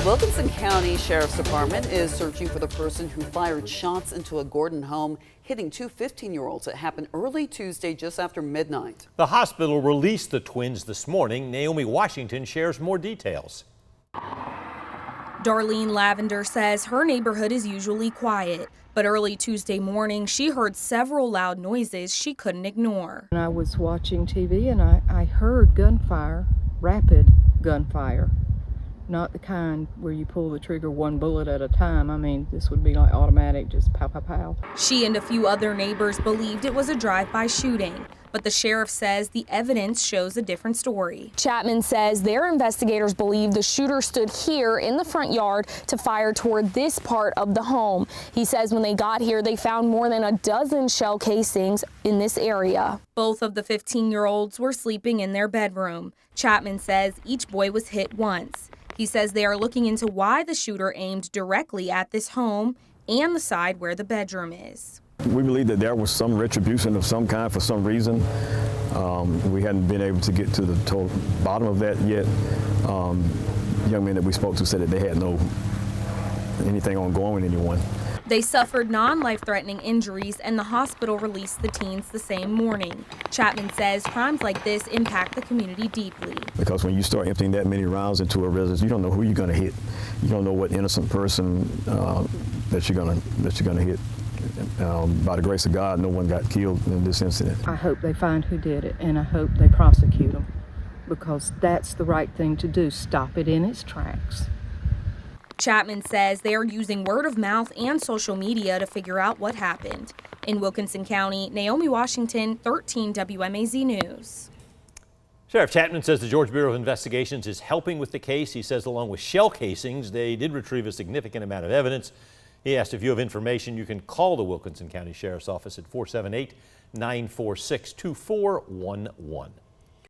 Wilkinson County Sheriff's Department is searching for the person who fired shots into a Gordon home, hitting two 15-year-olds. It happened early Tuesday just after midnight. The hospital released the twins this morning. Naomi Washington shares more details. Darlene Lavender says her neighborhood is usually quiet, but early Tuesday morning she heard several loud noises she couldn't ignore. I was watching TV and I heard gunfire, rapid gunfire. Not the kind where you pull the trigger one bullet at a time. I mean, this would be like automatic, just pow, pow, pow. She and a few other neighbors believed it was a drive-by shooting, but the sheriff says the evidence shows a different story. Chatman says their investigators believe the shooter stood here in the front yard to fire toward this part of the home. He says when they got here, they found more than a dozen shell casings in this area. Both of the 15-year-olds were sleeping in their bedroom. Chatman says each boy was hit once. He says they are looking into why the shooter aimed directly at this home and the side where the bedroom is. We believe that there was some retribution of some kind for some reason. We hadn't been able to get to the total bottom of that yet. Young men that we spoke to said that they had anything ongoing with anyone. They suffered non-life-threatening injuries, and the hospital released the teens the same morning. Chatman says crimes like this impact the community deeply. Because when you start emptying that many rounds into a residence, you don't know who you're going to hit. You don't know what innocent person that you're going to hit. By the grace of God, no one got killed in this incident. I hope they find who did it, and I hope they prosecute them, because that's the right thing to do. Stop it in its tracks. Chatman says they are using word of mouth and social media to figure out what happened. In Wilkinson County, Naomi Washington, 13 WMAZ News. Sheriff Chatman says the Georgia Bureau of Investigations is helping with the case. He says along with shell casings, they did retrieve a significant amount of evidence. He asked if you have information, you can call the Wilkinson County Sheriff's Office at 478-946-2411.